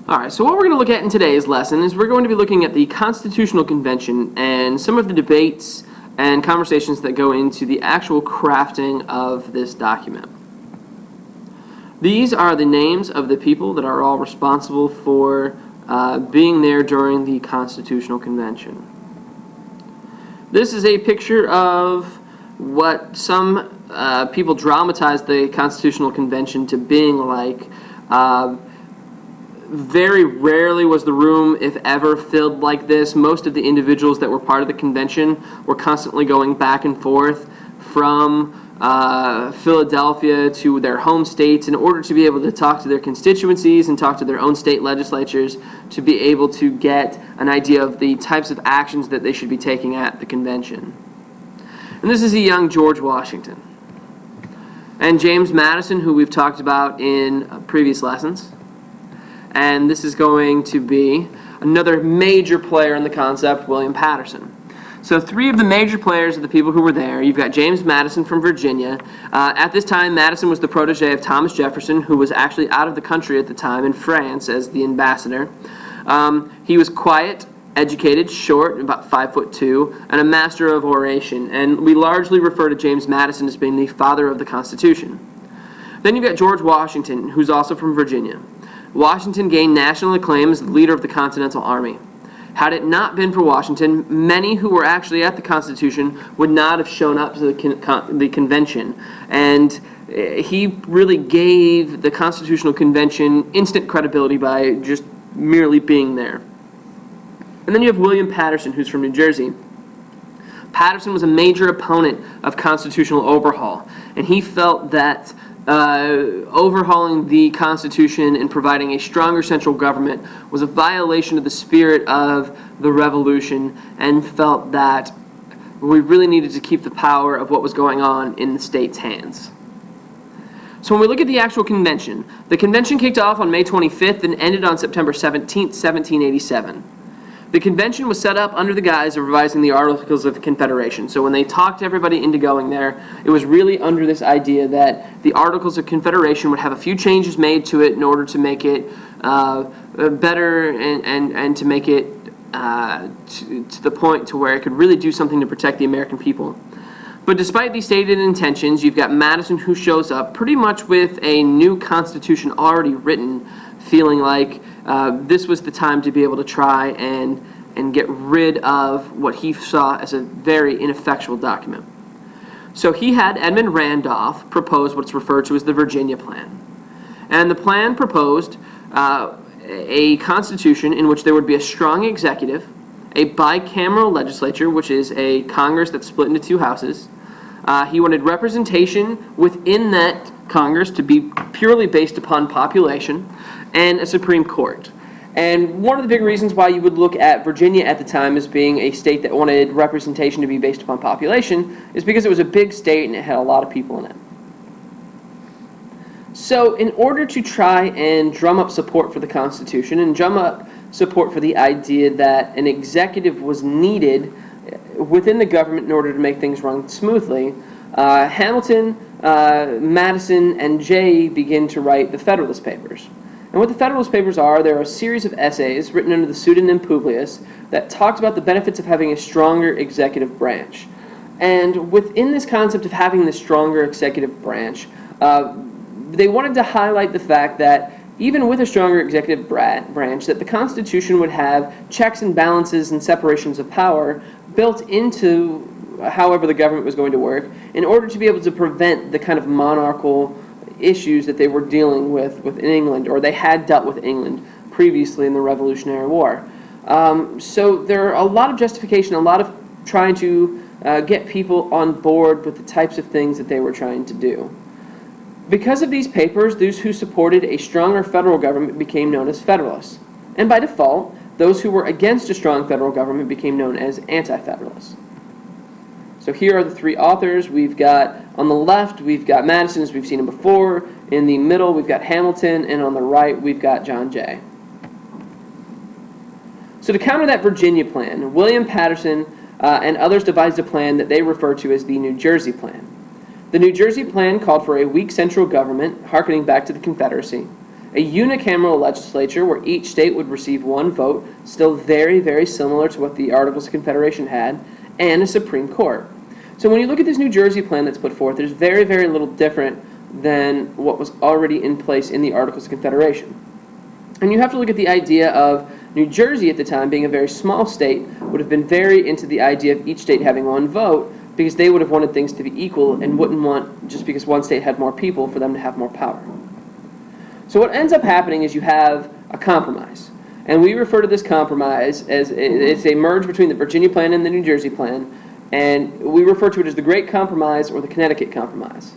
Alright, so what we're going to look at in today's lesson is we're going to be looking at the Constitutional Convention and some of the debates and conversations that go into the actual crafting of this document. These are the names of the people that are all responsible for being there during the Constitutional Convention. This is a picture of what some people dramatized the Constitutional Convention to being like. Very rarely was the room, if ever, filled like this. Most of the individuals that were part of the convention were constantly going back and forth from Philadelphia to their home states in order to be able to talk to their constituencies and talk to their own state legislatures to be able to get an idea of the types of actions that they should be taking at the convention. And this is a young George Washington. And James Madison, who we've talked about in previous lessons. And this is going to be another major player in the concept, William Patterson. So three of the major players are the people who were there. You've got James Madison from Virginia. At this time, Madison was the protege of Thomas Jefferson, who was actually out of the country at the time in France as the ambassador. He was quiet, educated, short, about 5'2", and a master of oration. And we largely refer to James Madison as being the father of the Constitution. Then you've got George Washington, who's also from Virginia. Washington gained national acclaim as the leader of the Continental Army. Had it not been for Washington, many who were actually at the Constitution would not have shown up to the convention. And he really gave the Constitutional Convention instant credibility by just merely being there. And then you have William Patterson, who's from New Jersey. Patterson was a major opponent of constitutional overhaul, and he felt that overhauling the Constitution and providing a stronger central government was a violation of the spirit of the Revolution, and felt that we really needed to keep the power of what was going on in the state's hands. So when we look at the actual convention, the convention kicked off on May 25th and ended on September 17th, 1787. The convention was set up under the guise of revising the Articles of Confederation. So when they talked everybody into going there, it was really under this idea that the Articles of Confederation would have a few changes made to it in order to make it better and to make it to the point to where it could really do something to protect the American people. But despite these stated intentions, you've got Madison, who shows up pretty much with a new constitution already written, feeling like this was the time to be able to try and get rid of what he saw as a very ineffectual document. So he had Edmund Randolph propose what's referred to as the Virginia Plan. And the plan proposed a constitution in which there would be a strong executive, a bicameral legislature, which is a Congress that's split into two houses. He wanted representation within that Congress to be purely based upon population, and a Supreme Court. And one of the big reasons why you would look at Virginia at the time as being a state that wanted representation to be based upon population is because it was a big state and it had a lot of people in it. So in order to try and drum up support for the Constitution and drum up support for the idea that an executive was needed within the government in order to make things run smoothly, Hamilton, Madison, and Jay begin to write the Federalist Papers. And what the Federalist Papers are, they're a series of essays written under the pseudonym Publius that talked about the benefits of having a stronger executive branch. And within this concept of having this stronger executive branch, they wanted to highlight the fact that even with a stronger executive branch, that the Constitution would have checks and balances and separations of power built into however the government was going to work in order to be able to prevent the kind of monarchical issues that they were dealing with in England, or they had dealt with England previously in the Revolutionary War. So there are a lot of justification, a lot of trying to get people on board with the types of things that they were trying to do. Because of these papers, those who supported a stronger federal government became known as Federalists. And by default, those who were against a strong federal government became known as Anti-Federalists. So here are the three authors. We've got, on the left, we've got Madison, as we've seen him before. In the middle, we've got Hamilton. And on the right, we've got John Jay. So to counter that Virginia plan, William Patterson and others devised a plan that they refer to as the New Jersey Plan. The New Jersey Plan called for a weak central government, hearkening back to the Confederacy, a unicameral legislature where each state would receive one vote, still very, very similar to what the Articles of Confederation had, and a Supreme Court. So when you look at this New Jersey plan that's put forth, there's very, very little different than what was already in place in the Articles of Confederation. And you have to look at the idea of New Jersey at the time, being a very small state, would have been very into the idea of each state having one vote, because they would have wanted things to be equal and wouldn't want, just because one state had more people, for them to have more power. So what ends up happening is you have a compromise. And we refer to this compromise as it's a merge between the Virginia plan and the New Jersey plan, and we refer to it as the Great Compromise or the Connecticut Compromise.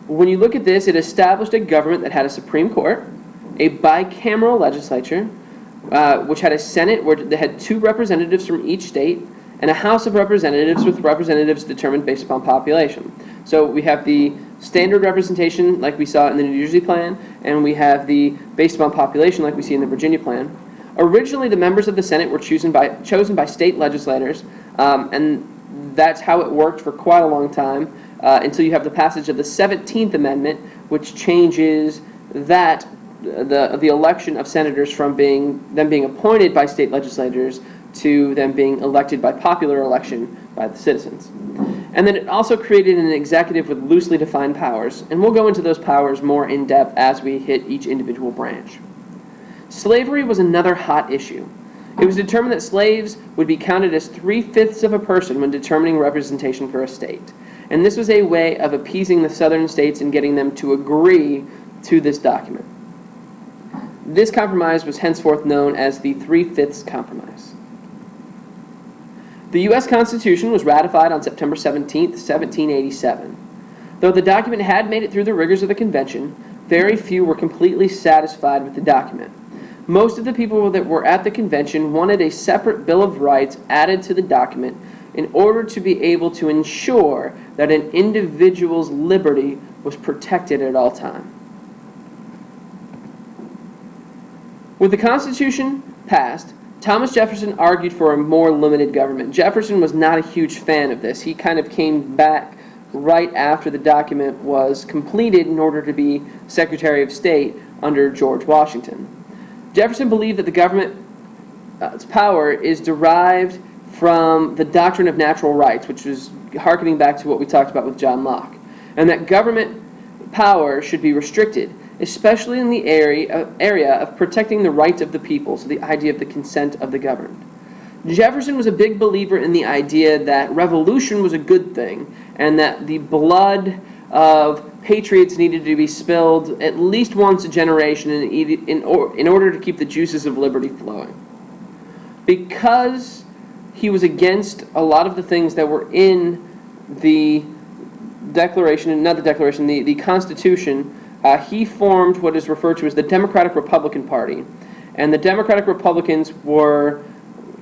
When you look at this, it established a government that had a Supreme Court, a bicameral legislature, which had a Senate where they had 2 representatives from each state, and a House of Representatives with representatives determined based upon population. So we have the standard representation like we saw in the New Jersey plan, and we have the based upon population like we see in the Virginia plan. Originally, the members of the Senate were chosen by state legislators, and that's how it worked for quite a long time, until you have the passage of the 17th Amendment, which changes that the election of senators from them being appointed by state legislators to them being elected by popular election by the citizens. And then it also created an executive with loosely defined powers, and we'll go into those powers more in depth as we hit each individual branch. Slavery was another hot issue. It was determined that slaves would be counted as 3/5 of a person when determining representation for a state. And this was a way of appeasing the southern states and getting them to agree to this document. This compromise was henceforth known as the 3/5 Compromise. The U.S. Constitution was ratified on September 17, 1787. Though the document had made it through the rigors of the convention, very few were completely satisfied with the document. Most of the people that were at the convention wanted a separate Bill of Rights added to the document in order to be able to ensure that an individual's liberty was protected at all times. With the Constitution passed, Thomas Jefferson argued for a more limited government. Jefferson was not a huge fan of this. He kind of came back right after the document was completed in order to be Secretary of State under George Washington. Jefferson believed that the government's power is derived from the doctrine of natural rights, which was hearkening back to what we talked about with John Locke, and that government power should be restricted, especially in the area of protecting the rights of the people, so the idea of the consent of the governed. Jefferson was a big believer in the idea that revolution was a good thing, and that the blood of patriots needed to be spilled at least once a generation in order to keep the juices of liberty flowing. Because he was against a lot of the things that were in the Declaration, not the Declaration, the Constitution, he formed what is referred to as the Democratic Republican Party. And the Democratic Republicans were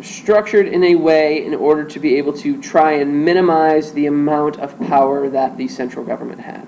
structured in a way in order to be able to try and minimize the amount of power that the central government had.